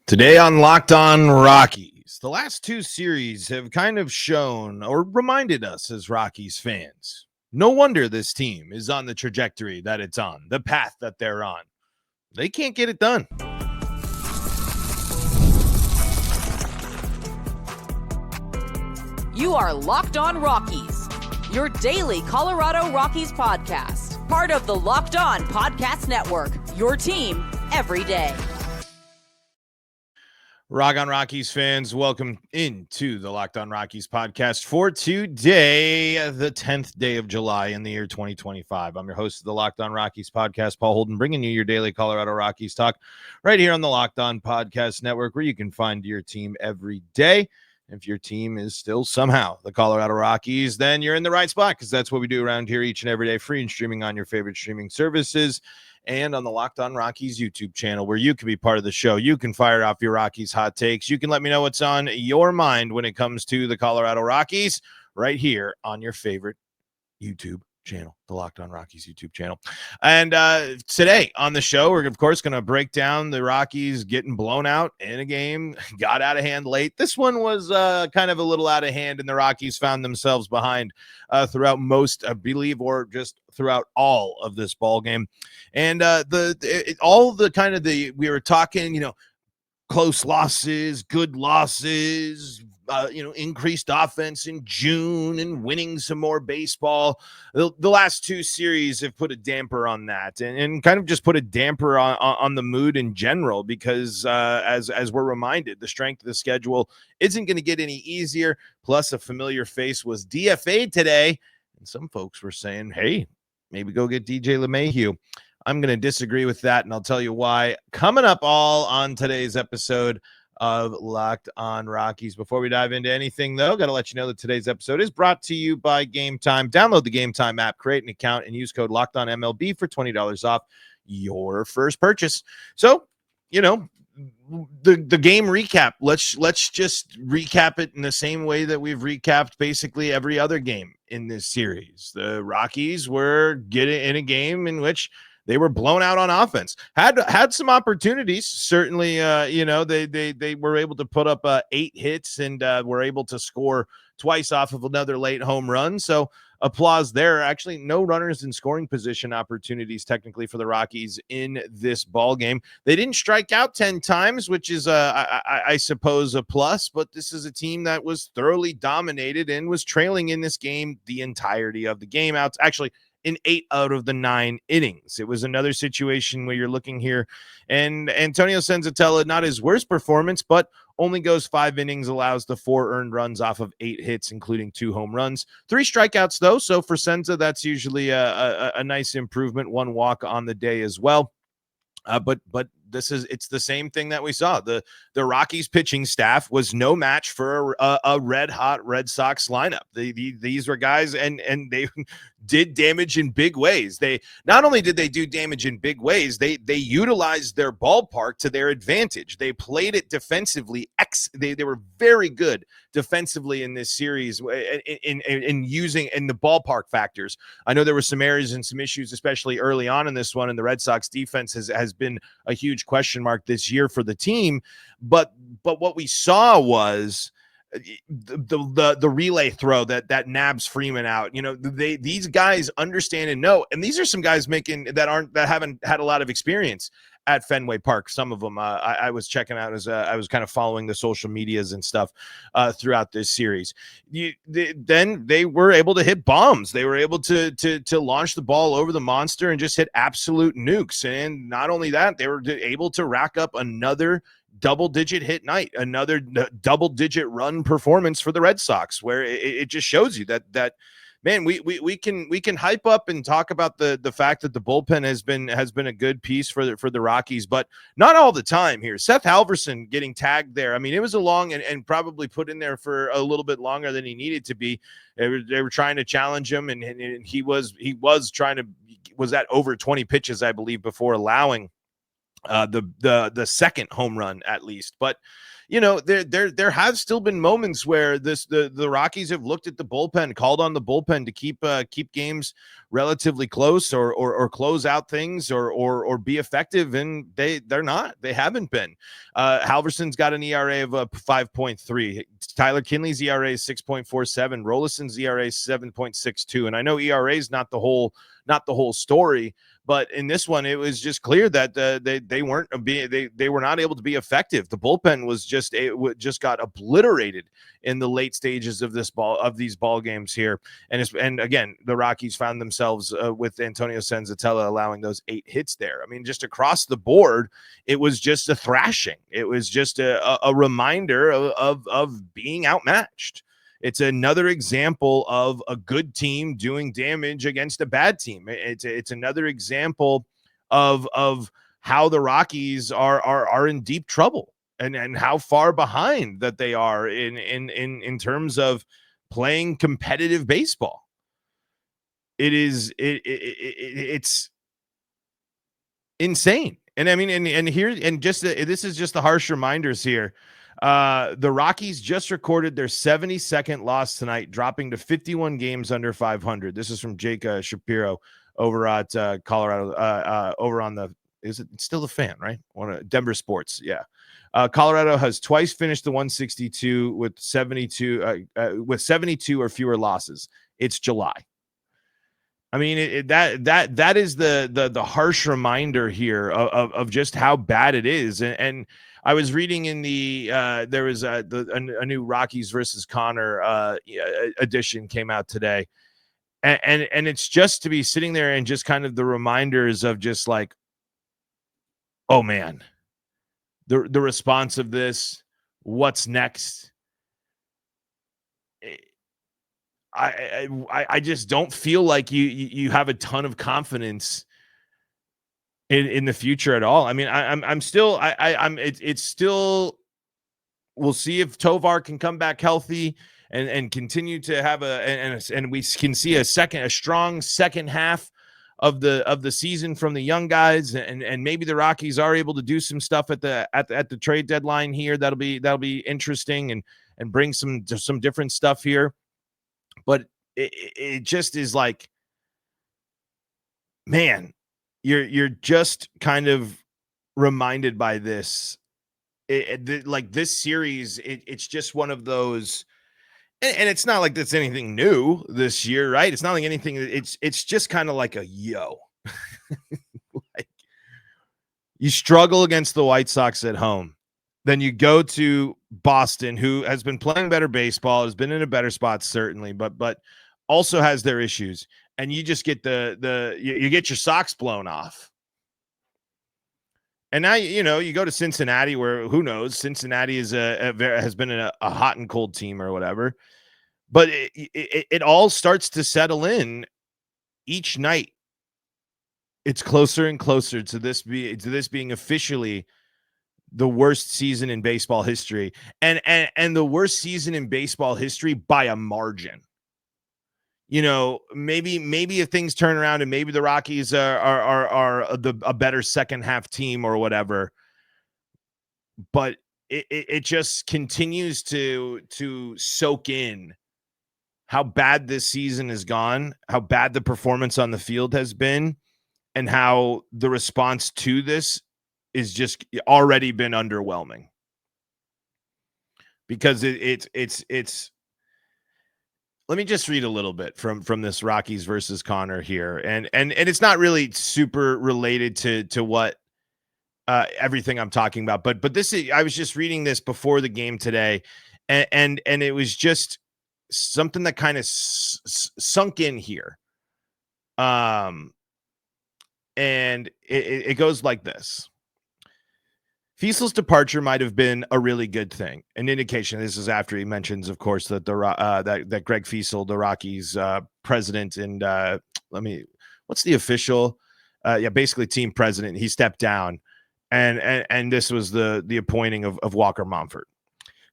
Today on Locked On Rockies, the last two series have kind of shown or reminded us as Rockies fans. No wonder this team is on the trajectory that it's on, the path that they're on. They can't get it done. You are Locked On Rockies, your daily Colorado Rockies podcast. Part of the Locked On Podcast Network, your team every day. Rock on Rockies fans, welcome into the Locked On Rockies podcast for today, the 10th day of July in the year 2025. I'm your host of the Locked On Rockies podcast, Paul Holden, bringing you your daily Colorado Rockies talk right here on the Locked On Podcast Network, where you can find your team every day. If your team is still somehow the Colorado Rockies, then you're in the right spot, because that's what we do around here each and every day, free and streaming on your favorite streaming services and on the Locked On Rockies YouTube channel, where you can be part of the show. You can fire off your Rockies hot takes. You can let me know what's on your mind when it comes to the Colorado Rockies right here on your favorite YouTube channel, the Locked On Rockies YouTube channel. And today on the show, we're of course going to break down the Rockies getting blown out in a game, got out of hand late. This one was kind of a little out of hand, and the Rockies found themselves behind throughout most, I believe, or just throughout all of this ball game. And we were talking, close losses, good losses, increased offense in June and winning some more baseball. The last two series have put a damper on that and kind of just put a damper on the mood in general, because as we're reminded, the strength of the schedule isn't going to get any easier. Plus, a familiar face was DFA'd today, and some folks were saying, hey, maybe go get DJ LeMahieu. I'm going to disagree with that, and I'll tell you why. Coming up all on today's episode of Locked On Rockies. Before we dive into anything, though, got to let you know that today's episode is brought to you by Gametime. Download the Gametime app, create an account, and use code LOCKEDONMLB for $20 off your first purchase. So, the game recap. Let's just recap it in the same way that we've recapped basically every other game in this series. The Rockies were getting in a game in which they were blown out on offense. Had some opportunities. Certainly, they were able to put up 8 hits and were able to score twice off of another late home run. So applause there. Actually, no runners in scoring position opportunities technically for the Rockies in this ball game. They didn't strike out 10 times, which is I suppose a plus. But this is a team that was thoroughly dominated and was trailing in this game the entirety of the game. Actually, in 8 out of the 9 innings. It was another situation where you're looking here, and Antonio Senzatella, not his worst performance, but only goes 5 innings, allows the 4 earned runs off of 8 hits, including 2 home runs, 3 strikeouts though. So for Senza, that's usually a nice improvement. 1 walk on the day as well. But it's the same thing that we saw. The Rockies pitching staff was no match for a red hot Red Sox lineup. These were guys, and they did damage in big ways. They not only did they do damage in big ways, they utilized their ballpark to their advantage. They played it defensively. They were very good defensively in this series in using in the ballpark factors. I know there were some areas and some issues, especially early on in this one, and the Red Sox defense has been a huge question mark this year for the team. But what we saw was the relay throw that nabs Freeman out. These guys understand and know, and these are some guys that haven't had a lot of experience at Fenway Park. Some of them I was checking out as I was kind of following the social medias and stuff throughout this series. Then they were able to hit bombs. They were able to launch the ball over the monster and just hit absolute nukes. And not only that, they were able to rack up another double-digit hit night, another double-digit run performance for the Red Sox, where it just shows you that man, we can hype up and talk about the fact that the bullpen has been a good piece for the Rockies, but not all the time here. Seth Halverson getting tagged there. I mean, it was a long and probably put in there for a little bit longer than he needed to be. They were trying to challenge him, and he was at over 20 pitches, I believe, before allowing the second home run at least. But there have still been moments where the Rockies have looked at the bullpen, called on the bullpen to keep games relatively close or close out things or be effective, and they haven't been. Halverson's got an ERA of 5.3. Tyler Kinley's ERA is 6.47. Rolison's ERA is 7.62. And I know ERA is not the whole story, but in this one, it was just clear that they were not able to be effective. The bullpen was just got obliterated in the late stages of these ball games here. And again, the Rockies found themselves with Antonio Senzatella allowing those 8 hits there. I mean, just across the board, it was just a thrashing. It was just a reminder of being outmatched. It's another example of a good team doing damage against a bad team. It's another example of how the Rockies are in deep trouble and how far behind that they are in terms of playing competitive baseball. It's insane. And I mean, and here, and just this is just the harsh reminders here. The Rockies just recorded their 72nd loss tonight, dropping to 51 games under 500. This is from Jake Shapiro over at Colorado, over on it's still the Fan, right? Denver Sports. Yeah. Colorado has twice finished the 162 with 72 or fewer losses. It's July. I mean, that is the harsh reminder here of just how bad it is. And I was reading in there was a new Rockies versus Connor edition came out today, and it's just to be sitting there and just kind of the reminders of just like, oh man, the response of this, what's next. I just don't feel like you have a ton of confidence in the future at all. I mean, I'm still it's still, we'll see if Tovar can come back healthy and continue to have and we can see a strong second half of the season from the young guys, and maybe the Rockies are able to do some stuff at the trade deadline here. That'll be interesting and bring some different stuff here. But it just is like, man, you're just kind of reminded by this. Like this series, it's just one of those, and it's not like that's anything new this year, right? It's not like anything. It's just kind of like a like you struggle against the White Sox at home. Then you go to Boston, who has been playing better baseball, has been in a better spot, certainly, but also has their issues. And you just get you get your socks blown off. And now, you go to Cincinnati, where who knows, Cincinnati is has been a hot and cold team or whatever. But it all starts to settle in each night. It's closer and closer to this being officially the worst season in baseball history, and the worst season in baseball history by a margin. Maybe if things turn around and maybe the Rockies are a better second half team or whatever, but it just continues to soak in how bad this season has gone, how bad the performance on the field has been, and how the response to this is just already been underwhelming. Because it's let me just read a little bit from this Rockies versus Connor here. And it's not really super related to what everything I'm talking about, but this is, I was just reading this before the game today, and it was just something that kind of sunk in here. And it goes like this. Fiesel's departure might have been a really good thing. An indication. This is after he mentions, of course, that that Greg Fiesel, the Rockies president, and what's the official? Basically team president. He stepped down, and this was the appointing of Walker Monfort.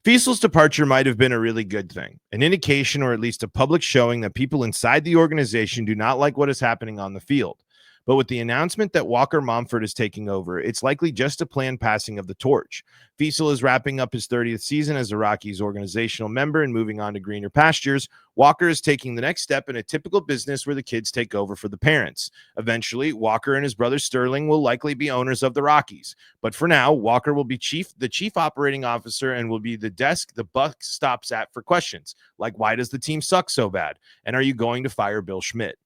Fiesel's departure might have been a really good thing, an indication or at least a public showing that people inside the organization do not like what is happening on the field. But with the announcement that Walker Momford is taking over, it's likely just a planned passing of the torch. Fiesel is wrapping up his 30th season as a Rockies organizational member and moving on to greener pastures. Walker is taking the next step in a typical business where the kids take over for the parents. Eventually, Walker and his brother Sterling will likely be owners of the Rockies. But for now, Walker will be the chief operating officer and will be the desk the buck stops at for questions like, why does the team suck so bad? And are you going to fire Bill Schmidt?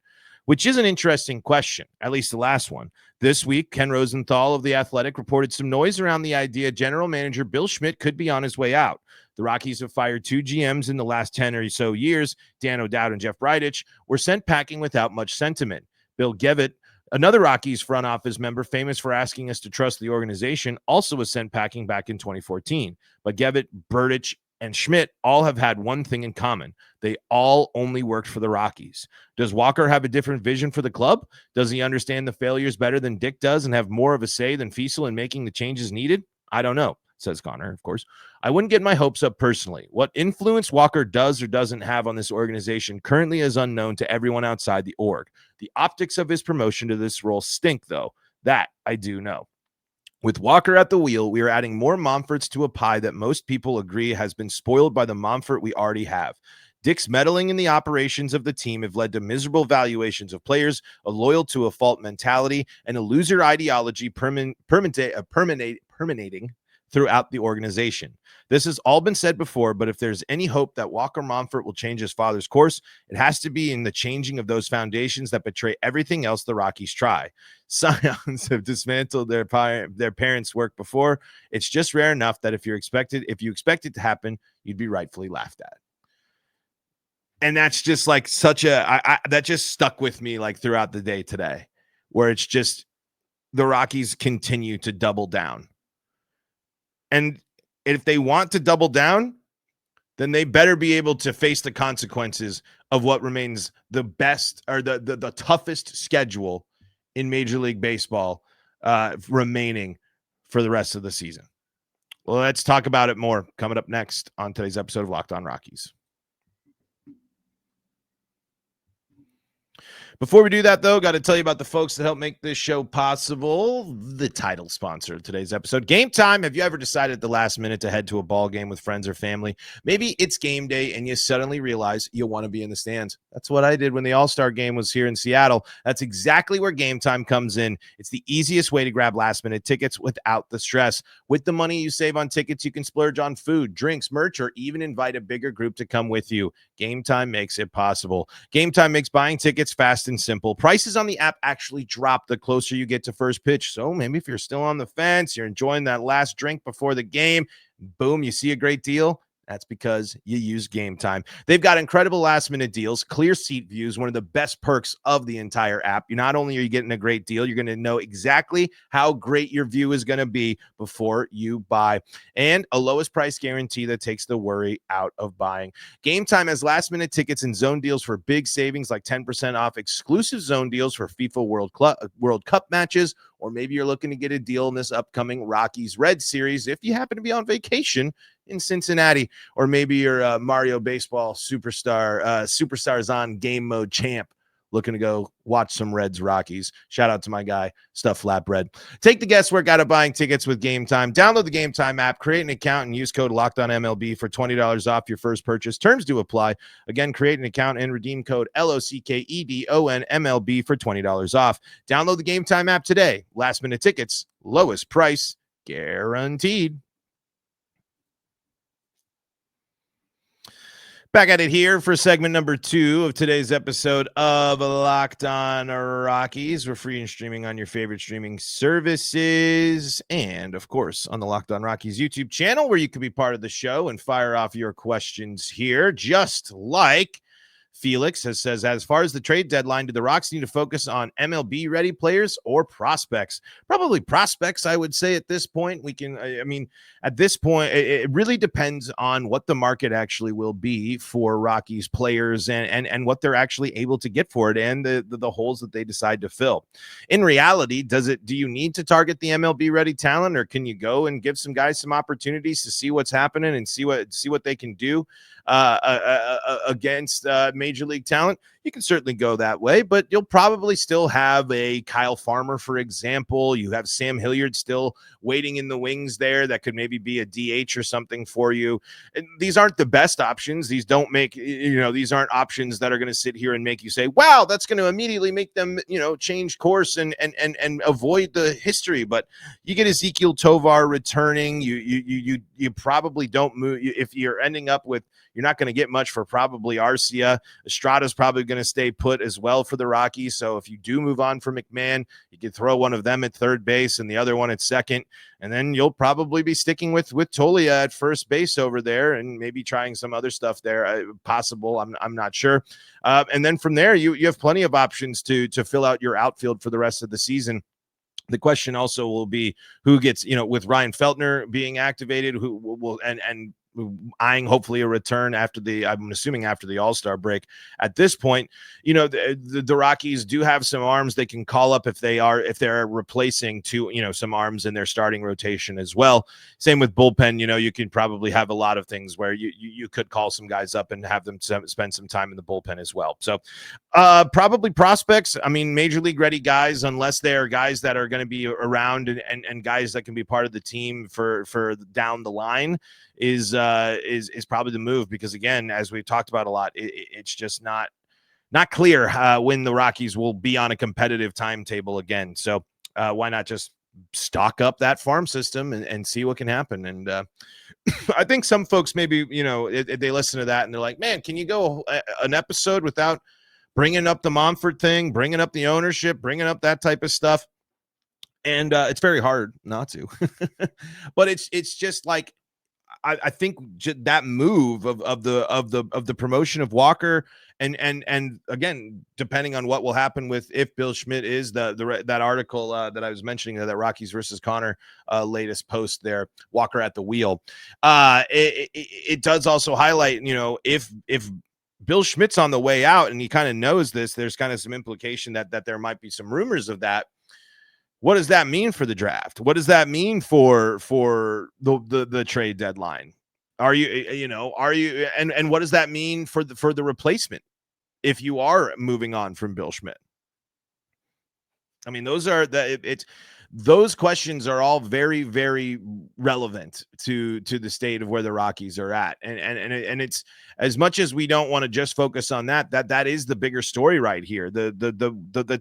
Which is an interesting question, at least the last one. This week, Ken Rosenthal of The Athletic reported some noise around the idea general manager Bill Schmidt could be on his way out. The Rockies have fired 2 GMs in the last 10 or so years. Dan O'Dowd and Jeff Bridich were sent packing without much sentiment. Bill Gevitt, another Rockies front office member famous for asking us to trust the organization, also was sent packing back in 2014. But Gevitt, Bridich, and Schmidt all have had one thing in common. They all only worked for the Rockies. Does Walker have a different vision for the club? Does he understand the failures better than Dick does and have more of a say than Fiesel in making the changes needed? I don't know, says Connor, of course. I wouldn't get my hopes up personally. What influence Walker does or doesn't have on this organization currently is unknown to everyone outside the org. The optics of his promotion to this role stink, though. That I do know. With Walker at the wheel, we are adding more Momforts to a pie that most people agree has been spoiled by the Momfort we already have. Dick's meddling in the operations of the team have led to miserable valuations of players, a loyal to a fault mentality, and a loser ideology permeating throughout the organization. This has all been said before, but if there's any hope that Walker Momfort will change his father's course, it has to be in the changing of those foundations that betray everything else the Rockies try. Scions have dismantled their parents' work before. It's just rare enough that if you expect it to happen, you'd be rightfully laughed at. And that's just like that just stuck with me like throughout the day today, where it's just the Rockies continue to double down. And if they want to double down, then they better be able to face the consequences of what remains the best or the toughest schedule in Major League Baseball remaining for the rest of the season. Well, let's talk about it more coming up next on today's episode of Locked On Rockies. Before we do that, though, got to tell you about the folks that help make this show possible. The title sponsor of today's episode, Gametime. Have you ever decided at the last minute to head to a ball game with friends or family? Maybe it's game day and you suddenly realize you want to be in the stands. That's what I did when the All-Star game was here in Seattle. That's exactly where Gametime comes in. It's the easiest way to grab last-minute tickets without the stress. With the money you save on tickets, you can splurge on food, drinks, merch, or even invite a bigger group to come with you. Gametime makes it possible. Gametime makes buying tickets fast and simple. Prices on the app actually drop the closer you get to first pitch. So maybe if you're still on the fence, you're enjoying that last drink before the game, boom, you see a great deal. That's because you use Gametime. They've got incredible last-minute deals, clear seat views, one of the best perks of the entire app. Not only are you getting a great deal, you're going to know exactly how great your view is going to be before you buy. And a lowest price guarantee that takes the worry out of buying. Gametime has last-minute tickets and zone deals for big savings like 10% off exclusive zone deals for FIFA World Cup matches, or maybe you're looking to get a deal in this upcoming Rockies Red Series if you happen to be on vacation in Cincinnati, or maybe you're a Mario Baseball Superstars on game mode champ looking to go watch some Reds Rockies. Shout out to my guy, Stuff Flatbread. Take the guesswork out of buying tickets with Gametime. Download the Gametime app, create an account, and use code LOCKEDONMLB for $20 off your first purchase. Terms do apply. Again, create an account and redeem code LOCKEDONMLB for $20 off. Download the Gametime app today. Last minute tickets, lowest price guaranteed. Back at it here for segment number 2 of today's episode of Locked On Rockies. We're free and streaming on your favorite streaming services and, of course, on the Locked On Rockies YouTube channel, where you can be part of the show and fire off your questions here, just like Felix says, as far as the trade deadline, do the Rocks need to focus on MLB-ready players or prospects? Probably prospects, I would say at this point. At this point, it really depends on what the market actually will be for Rockies players and what they're actually able to get for it and the holes that they decide to fill. In reality, do you need to target the MLB-ready talent, or can you go and give some guys some opportunities to see what's happening and see what they can do against Major League talent? you can certainly go that way, but you'll probably still have a Kyle Farmer, for example. You have Sam Hilliard still waiting in the wings there. That could maybe be a DH or something for you. And these aren't the best options. These don't make, these aren't options that are going to sit here and make you say, wow, that's going to immediately make them, change course and avoid the history. But you get Ezekiel Tovar returning. You probably don't move. If you're ending up with, you're not going to get much for probably Arcia. Estrada's probably going to stay put as well for the Rockies. So if you do move on from McMahon, you can throw one of them at third base and the other one at second. And then you'll probably be sticking with Tolia at first base over there and maybe trying some other stuff there. Possible. I'm not sure. And then from there, you have plenty of options to fill out your outfield for the rest of the season. The question also will be who gets, with Ryan Feltner being activated, who will, and eyeing hopefully a return I'm assuming after the All-Star break. At this point, the Rockies do have some arms they can call up if they're replacing some arms in their starting rotation as well. Same with bullpen. You can probably have a lot of things where you could call some guys up and have them spend some time in the bullpen as well. So probably prospects. I mean, major league ready guys, unless they are guys that are going to be around and guys that can be part of the team for down the line is probably the move, because again, as we've talked about a lot, it's just not clear when the Rockies will be on a competitive timetable again. So why not just stock up that farm system and see what can happen? And I think some folks maybe, they listen to that and they're like, man, can you go an episode without bringing up the Monfort thing, bringing up the ownership, bringing up that type of stuff? And it's very hard not to. But it's just like, I think that move of the promotion of Walker and again, depending on what will happen with if Bill Schmidt is that article that I was mentioning, that Rockies versus Connor latest post there, Walker at the wheel. It does also highlight, if Bill Schmidt's on the way out and he kind of knows this, there's kind of some implication that there might be some rumors of that. What does that mean for the draft? What does that mean for the trade deadline? Are you and what does that mean for the replacement if you are moving on from Bill Schmidt? I mean, those questions are all very, very relevant to the state of where the Rockies are at. And it's, as much as we don't want to just focus on that is the bigger story right here. The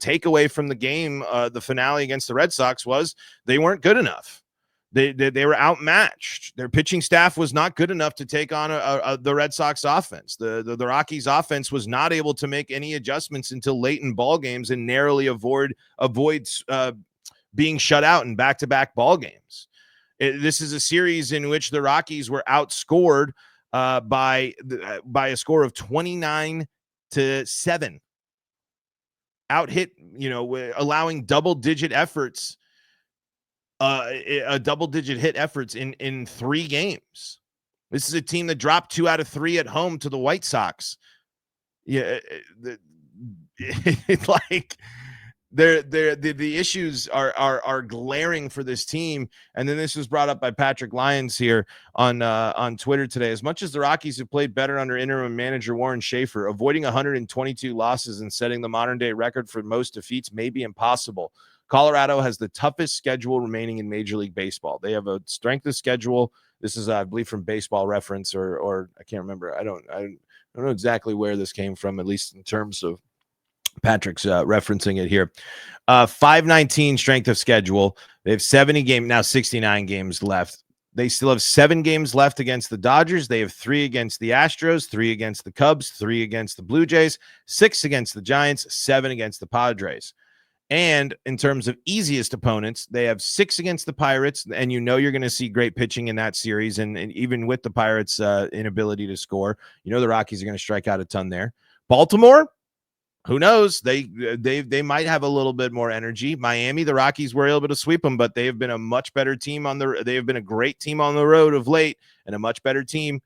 takeaway from the game, the finale against the Red Sox, was they weren't good enough. They were outmatched. Their pitching staff was not good enough to take on the Red Sox offense. The Rockies offense was not able to make any adjustments until late in ball games and narrowly avoids being shut out in back-to-back ball games. This is a series in which the Rockies were outscored by a score of 29-7. Out-hit, allowing double-digit efforts. A double-digit hit efforts in 3 games. This is a team that dropped 2 out of 3 at home to the White Sox. Yeah, it's like the issues are glaring for this team. And then this was brought up by Patrick Lyons here on Twitter today. As much as the Rockies have played better under interim manager Warren Schaefer, avoiding 122 losses and setting the modern-day record for most defeats may be impossible. Colorado has the toughest schedule remaining in Major League Baseball. They have a strength of schedule. This is, I believe, from Baseball Reference, or I can't remember. I don't know exactly where this came from, at least in terms of Patrick's referencing it here. 519 strength of schedule. They have 69 games left. They still have 7 games left against the Dodgers. They have 3 against the Astros, 3 against the Cubs, 3 against the Blue Jays, 6 against the Giants, 7 against the Padres. And in terms of easiest opponents, they have 6 against the Pirates, and you're going to see great pitching in that series. And even with the Pirates' inability to score, the Rockies are going to strike out a ton there. Baltimore, who knows? They might have a little bit more energy. Miami, the Rockies were able to sweep them, but they have been a much better team they have been a great team on the road of late, and a much better team.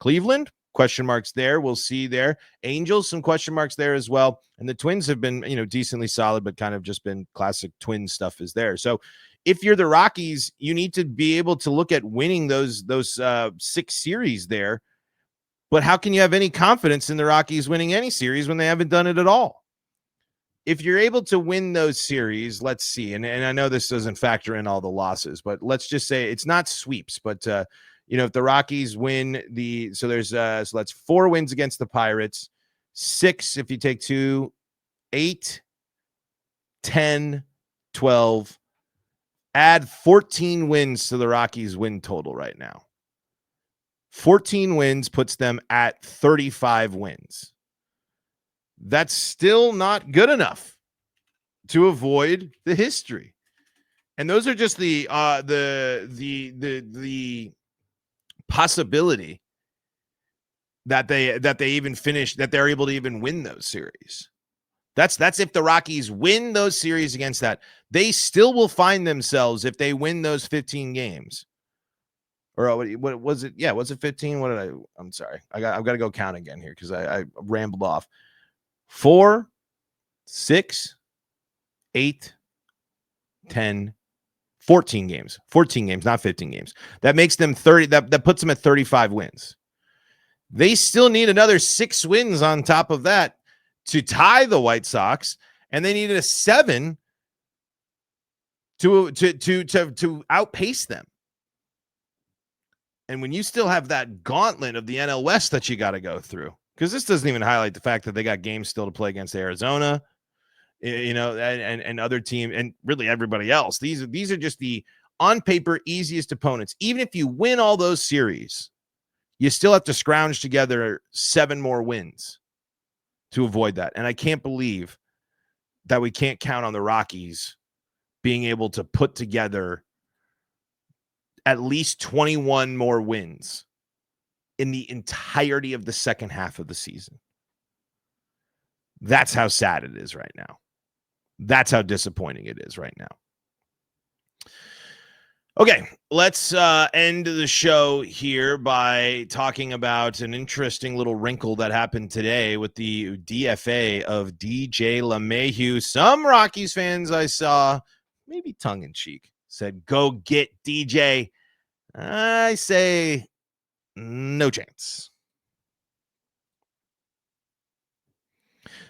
Cleveland, question marks there. We'll see there. Angels, some question marks there as well. And the Twins have been, decently solid, but kind of just been classic Twin stuff is there. So if you're the Rockies, you need to be able to look at winning those 6 series there. But how can you have any confidence in the Rockies winning any series when they haven't done it at all? If you're able to win those series, let's see, and I know this doesn't factor in all the losses, but let's just say it's not sweeps, but if the Rockies win so that's 4 wins against the Pirates, 6 if you take 2, 8, 10, 12, add 14 wins to the Rockies win total right now. 14 wins puts them at 35 wins. That's still not good enough to avoid the history. And those are just the possibility that they even finish, that they're able to even win those series. That's if the Rockies win those series against that. They still will find themselves, if they win those 15 games. Or what was it? Yeah, was it 15? I'm sorry. I've got to go count again here because I rambled off. 4, 6, 8, 10, 14 games. 14 games, not 15 games. That makes them 30. That puts them at 35 wins. They still need another 6 wins on top of that to tie the White Sox, and they needed a 7 to outpace them. And when you still have that gauntlet of the NL West that you got to go through, because this doesn't even highlight the fact that they got games still to play against Arizona, and other team, and really everybody else. These are just the on paper easiest opponents. Even if you win all those series, you still have to scrounge together 7 more wins to avoid that. And I can't believe that we can't count on the Rockies being able to put together at least 21 more wins in the entirety of the second half of the season. That's how sad it is right now. That's how disappointing it is right now. Okay, let's end the show here by talking about an interesting little wrinkle that happened today with the DFA of DJ LeMahieu. Some Rockies fans I saw, maybe tongue-in-cheek, said, go get DJ. I say no chance.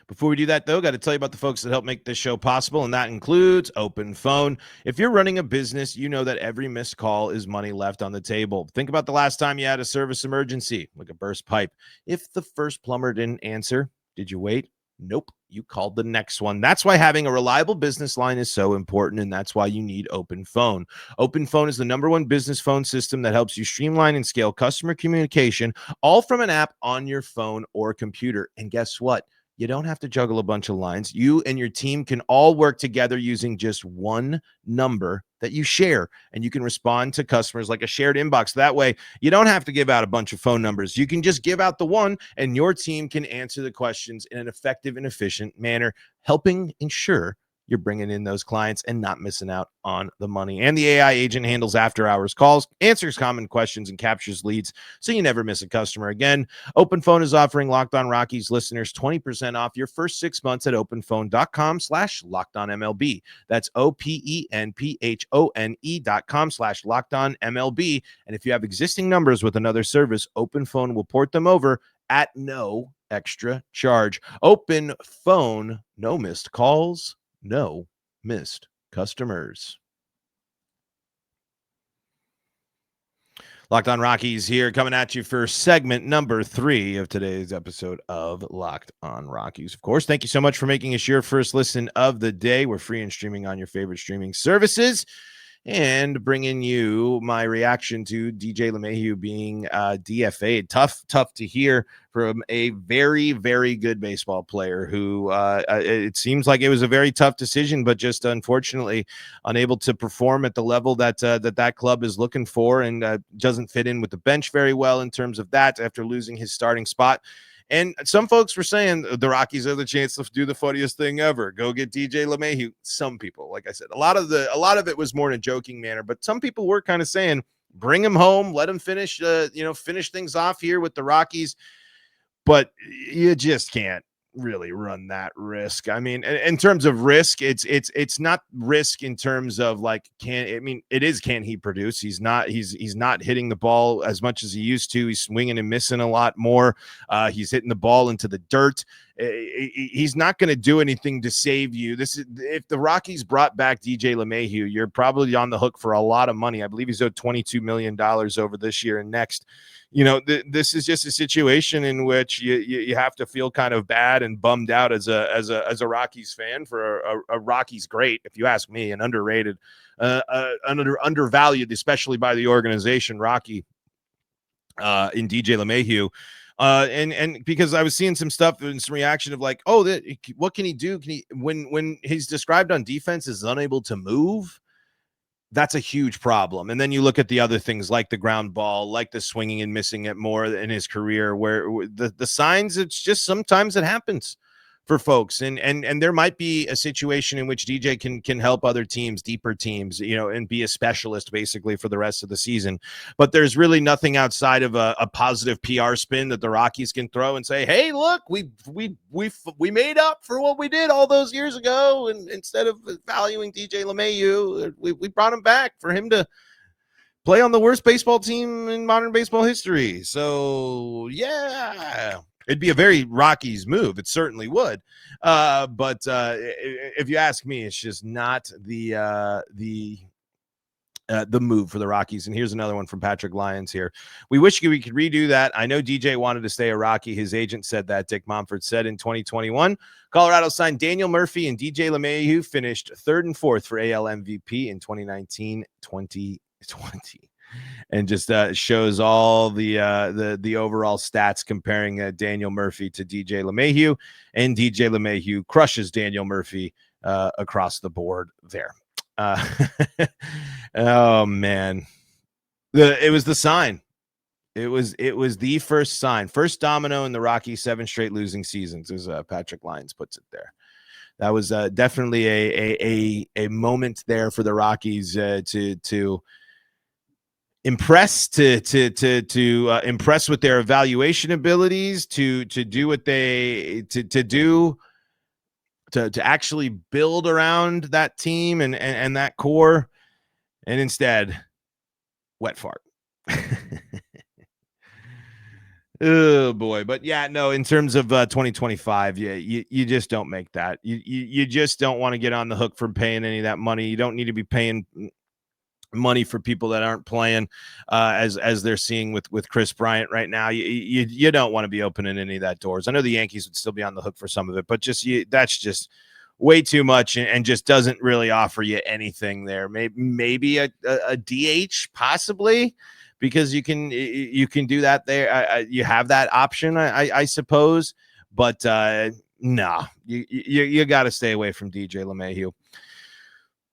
Before we do that, though, got to tell you about the folks that help make this show possible, and that includes OpenPhone. If you're running a business, you know that every missed call is money left on the table. Think about the last time you had a service emergency, like a burst pipe. If the first plumber didn't answer, did you wait? Nope. You called the next one. That's why having a reliable business line is so important, and that's why you need OpenPhone. OpenPhone is the #1 business phone system that helps you streamline and scale customer communication, all from an app on your phone or computer. And guess what? You don't have to juggle a bunch of lines. You and your team can all work together using just one number that you share, and you can respond to customers like a shared inbox. That way, you don't have to give out a bunch of phone numbers. You can just give out the one, and your team can answer the questions in an effective and efficient manner, helping ensure you're bringing in those clients and not missing out on the money. And the AI agent handles after-hours calls, answers common questions, and captures leads, so you never miss a customer again. OpenPhone is offering Locked On Rockies listeners 20% off your first 6 months at openphone.com/LockedOnMLB. That's OPENPHONE.com/LockedOnMLB. And if you have existing numbers with another service, OpenPhone will port them over at no extra charge. OpenPhone, no missed calls, no missed customers. Locked On Rockies here, coming at you for segment number 3 of today's episode of Locked On Rockies. Of course, thank you so much for making us your first listen of the day. We're free and streaming on your favorite streaming services, and bringing you my reaction to DJ LeMahieu being DFA'd. Tough to hear from a very, very good baseball player who it seems like it was a very tough decision, but just unfortunately unable to perform at the level that that club is looking for, and doesn't fit in with the bench very well in terms of that after losing his starting spot. And some folks were saying the Rockies are the chance to do the funniest thing ever. Go get DJ LeMahieu. Some people, like I said, a lot of it was more in a joking manner, but some people were kind of saying, bring him home, let him finish things off here with the Rockies. But you just can't really run that risk. I mean, in terms of risk, it's not risk in terms of like, it is, can he produce? He's not hitting the ball as much as he used to. He's swinging and missing a lot more. He's hitting the ball into the dirt. He's not going to do anything to save you. If the Rockies brought back DJ LeMahieu, you're probably on the hook for a lot of money. I believe he's owed $22 million over this year and next. This is just a situation in which you have to feel kind of bad and bummed out as a Rockies fan for a Rockies great, if you ask me, an underrated, undervalued, especially by the organization, Rocky, in DJ LeMahieu. And because I was seeing some stuff and some reaction of like, what can he do? When he's described on defense as unable to move, that's a huge problem. And then you look at the other things like the ground ball, like the swinging and missing it more in his career, where the signs, it's just sometimes it happens for folks. And there might be a situation in which DJ can help other teams, deeper teams, and be a specialist basically for the rest of the season. But there's really nothing outside of a positive PR spin that the Rockies can throw and say, hey, look, we made up for what we did all those years ago. And instead of valuing DJ LeMahieu, we brought him back for him to play on the worst baseball team in modern baseball history. So, yeah. It'd be a very Rockies move. It certainly would. But if you ask me, it's just not the move for the Rockies. And here's another one from Patrick Lyons here. We wish we could redo that. I know DJ wanted to stay a Rocky. His agent said that. Dick Momford said in 2021, Colorado signed Daniel Murphy and DJ LeMahieu finished 3rd and 4th for AL MVP in 2019-2020. And just shows all the overall stats comparing Daniel Murphy to DJ LeMahieu, and DJ LeMahieu crushes Daniel Murphy across the board there. Oh man, it was the sign. It was the first sign, first domino in the Rockies' 7 straight losing seasons, as Patrick Lyons puts it there. That was definitely a moment there for the Rockies to impress, to impress with their evaluation abilities, to do what they do, to actually build around that team and that core, and instead, wet fart. Oh boy. But yeah, no, in terms of 2025, yeah, you just don't make that. You just don't want to get on the hook for paying any of that money. You don't need to be paying money for people that aren't playing, as they're seeing with Chris Bryant right now. You don't want to be opening any of that doors. I know the Yankees would still be on the hook for some of it, but that's just way too much and just doesn't really offer you anything there. Maybe a DH possibly, because you can do that there. You have that option, I suppose, but no, you got to stay away from DJ LeMahieu.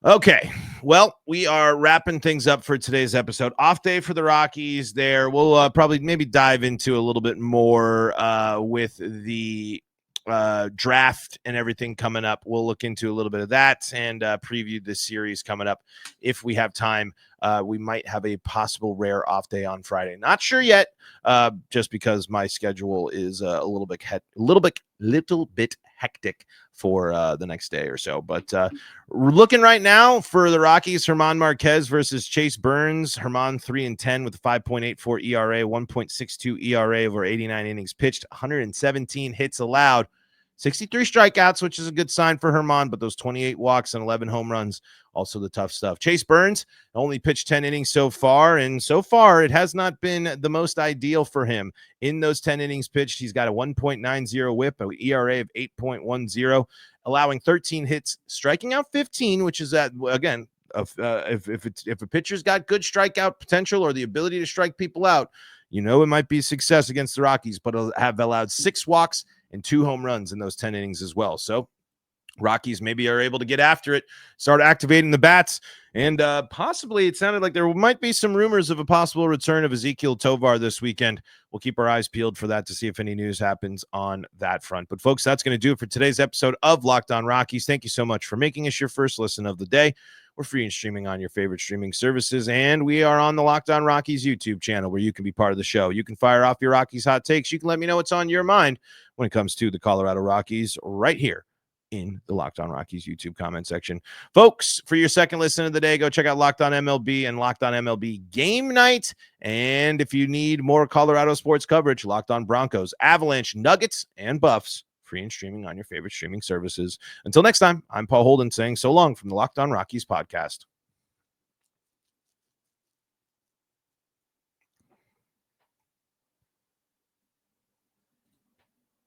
Okay, well, we are wrapping things up for today's episode. Off day for the Rockies there. We'll probably maybe dive into a little bit more with the draft and everything coming up. We'll look into a little bit of that and preview this series coming up. If we have time, we might have a possible rare off day on Friday. Not sure yet, just because my schedule is a little bit hectic for the next day or so. But we're looking right now for the Rockies. German Marquez versus Chase Burns. German 3-10 with a 5.84 ERA, 1.62 ERA over 89 innings pitched, 117 hits allowed, 63 strikeouts, which is a good sign for German, but those 28 walks and 11 home runs, also the tough stuff. Chase Burns only pitched 10 innings so far, and so far it has not been the most ideal for him. In those 10 innings pitched, he's got a 1.90 whip, an ERA of 8.10, allowing 13 hits, striking out 15, which is that, again, if a pitcher's got good strikeout potential or the ability to strike people out, it might be success against the Rockies, but have allowed 6 walks and 2 home runs in those 10 innings as well. So Rockies maybe are able to get after it, start activating the bats, and possibly it sounded like there might be some rumors of a possible return of Ezekiel Tovar this weekend. We'll keep our eyes peeled for that to see if any news happens on that front. But folks, that's going to do it for today's episode of Locked On Rockies. Thank you so much for making us your first listen of the day. We're free and streaming on your favorite streaming services, and we are on the Locked On Rockies YouTube channel where you can be part of the show. You can fire off your Rockies hot takes. You can let me know what's on your mind when it comes to the Colorado Rockies right here in the Locked On Rockies YouTube comment section. Folks, for your second listen of the day, go check out Locked On MLB and Locked On MLB Game Night. And if you need more Colorado sports coverage, Locked On Broncos, Avalanche, Nuggets, and Buffs, free and streaming on your favorite streaming services. Until next time, I'm Paul Holden saying so long from the Locked On Rockies podcast.